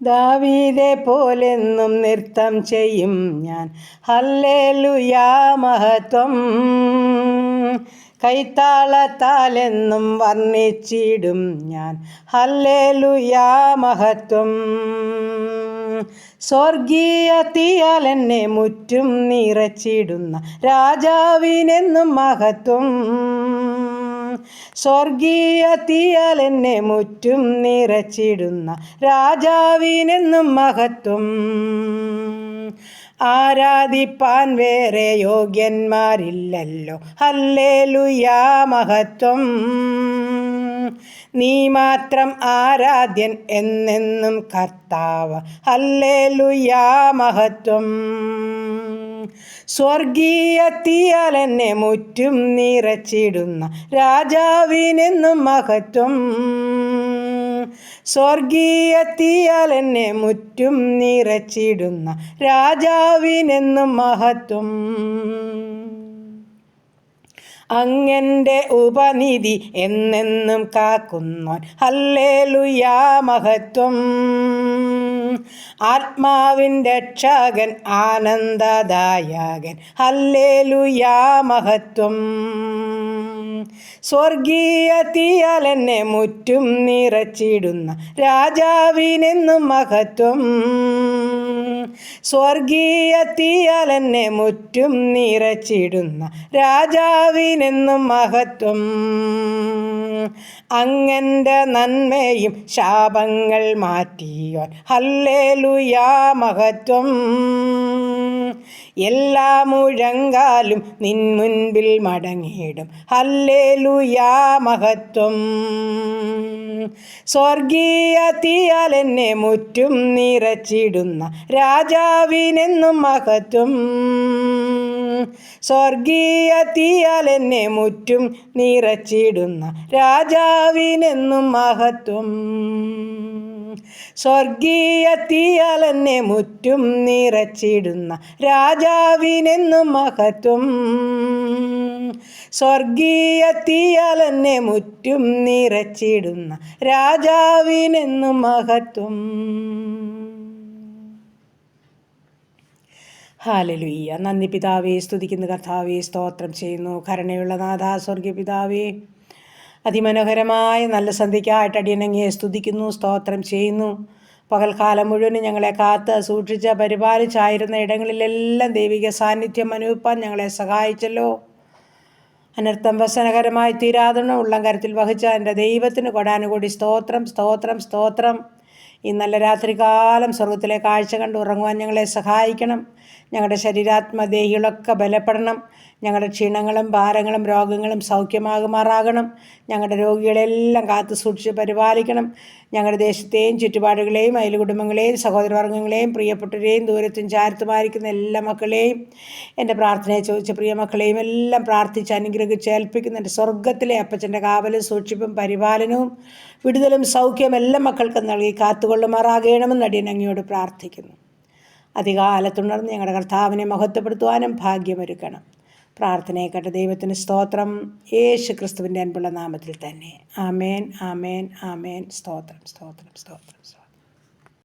ദാവീദെ പോലെന്നും നൃത്തം ചെയ്യും ഞാൻ, ഹല്ലേലൂയാ മഹത്വം. കൈത്താളത്താലെന്നും വർണ്ണിച്ചിടും ഞാൻ, ഹല്ലേലൂയാ മഹത്വം. സ്വർഗീയ തീയാൽ എന്നെ മുറ്റും നിറച്ചിടുന്ന രാജാവിനെന്നും മഹത്വം. സ്വർഗീയ തീയാൽ എന്നെ മുറ്റും നിറച്ചിടുന്ന രാജാവിനെന്നും മഹത്വം. ആരാധിപ്പാൻ വേറെ യോഗ്യന്മാരില്ലല്ലോ, ഹല്ലേലൂയാ മഹത്വം. നീ മാത്രം ആരാധ്യൻ എന്നെന്നും കർത്താവ്, ഹല്ലേലൂയാ മഹത്വം. സ്വർഗീയ തീയാൽ എന്നെ മുറ്റും നിറച്ചിടുന്ന രാജാവിനെന്നും മഹത്വം. സ്വർഗീയ തീയാൽ എന്നെ മുറ്റും നിറച്ചിടുന്ന രാജാവിനെന്നും മഹത്വം. അങ്ങൻ്റെ ഉപനിധി എന്നെന്നും കാക്കുന്നോൻ, ഹല്ലേലൂയാ മഹത്വം. ആത്മാവിൻ രക്ഷകൻ ആനന്ദദായകൻ, ഹല്ലേലൂയാ മഹത്വം. സ്വർഗീയ തീയാൽ എന്നെ മുറ്റും നിറച്ചിടുന്ന രാജാവിനെന്നും മഹത്വം. സ്വർഗീയ തീയാൽ എന്നെ മുറ്റും നിറച്ചിടുന്ന രാജാവിനെന്നും മഹത്വം. അങ്ങൻ്റെ നന്മയും ശാപങ്ങൾ മാറ്റിയോൻ, ഹല്ലേലൂയാ മഹത്വം. എല്ലാ മുഴങ്കാലും നിൻ മുൻപിൽ മടങ്ങിയിടും, ഹല്ലേലൂയാ മഹത്വം. സ്വർഗീയ തീയാൽ എന്നെ മുറ്റും നിറച്ചിടുന്ന രാജാവിനെന്നും മഹത്വം. സ്വർഗീയ തീയാൽ എന്നെ മുറ്റും നിറച്ചിടുന്ന രാജാവിനെന്നും മഹത്വം. സ്വർഗീയ തീയാൽ എന്നെ മുറ്റും നിറച്ചിടുന്ന രാജാവിനെന്നും മഹത്വം. സ്വർഗീയ തീയാൽ എന്നെ മുറ്റും നിറച്ചിടുന്ന രാജാവിനെന്നും മഹത്വം. ഹല്ലേലൂയ. നന്ദി പിതാവേ, സ്തുതിക്കുന്ന കർത്താവേ, സ്തോത്രം ചെയ്യുന്നു. കരുണയുള്ള നാഥാ, സ്വർഗീയ പിതാവേ, അതിമനോഹരമായ നല്ല സന്ധ്യയ്ക്കായിട്ട് അടിയനങ്ങയെ സ്തുതിക്കുന്നു, സ്തോത്രം ചെയ്യുന്നു. പകൽക്കാലം മുഴുവനും ഞങ്ങളെ കാത്ത് സൂക്ഷിച്ച് പരിപാലിച്ചായിരുന്ന ഇടങ്ങളിലെല്ലാം ദൈവിക സാന്നിധ്യം അനുഭവിപ്പാൻ ഞങ്ങളെ സഹായിച്ചല്ലോ. അനർത്ഥം വ്യസനകരമായി തീരാതണം ഉള്ളം കരത്തിൽ വഹിച്ച എൻ്റെ ദൈവത്തിന് കൊടാനുകൂടി സ്തോത്രം, സ്തോത്രം, സ്തോത്രം. ഈ നല്ല രാത്രികാലം സ്വർഗത്തിലെ കാഴ്ച കണ്ട് ഉറങ്ങുവാൻ ഞങ്ങളെ സഹായിക്കണം. ഞങ്ങളുടെ ശരീരാത്മദേഹികളൊക്കെ ബലപ്പെടണം. ഞങ്ങളുടെ ക്ഷീണങ്ങളും ഭാരങ്ങളും രോഗങ്ങളും സൗഖ്യമാകുമാറാകണം. ഞങ്ങളുടെ രോഗികളെല്ലാം കാത്തു സൂക്ഷിച്ച് പരിപാലിക്കണം. ഞങ്ങളുടെ ദേശത്തെയും ചുറ്റുപാടുകളെയും അയൽകുടുംബങ്ങളെയും സഹോദരവർഗ്ഗങ്ങളെയും പ്രിയപ്പെട്ടവരെയും ദൂരത്തും ചാരത്തുമായിരിക്കുന്ന എല്ലാ മക്കളെയും, എൻ്റെ പ്രാർത്ഥനയെ ചോദിച്ച പ്രിയ മക്കളെയും എല്ലാം പ്രാർത്ഥിച്ച് അനുഗ്രഹിച്ച് ഏൽപ്പിക്കുന്ന എൻ്റെ സ്വർഗത്തിലെ അപ്പച്ചൻ്റെ കാവലും സൂക്ഷിപ്പും പരിപാലനവും വിടുതലും സൗഖ്യം എല്ലാ മക്കൾക്കും നൽകി കാത്തുകൊള്ളുമാറാകണമെന്ന് അടിയൻ അങ്ങയോട് പ്രാർത്ഥിക്കുന്നു. അധികാലത്തുണർന്ന് ഞങ്ങളുടെ കർത്താവിനെ മഹത്വപ്പെടുത്തുവാനും ഭാഗ്യമൊരുക്കണം. പ്രാർത്ഥനയെ കേട്ട ദൈവത്തിന് സ്തോത്രം. യേശു ക്രിസ്തുവിൻ്റെ അൻപുള്ള നാമത്തിൽ തന്നെ. ആമേൻ, ആമേൻ, ആമേൻ. സ്തോത്രം, സ്തോത്രം, സ്തോത്രം, സ്തോത്രം.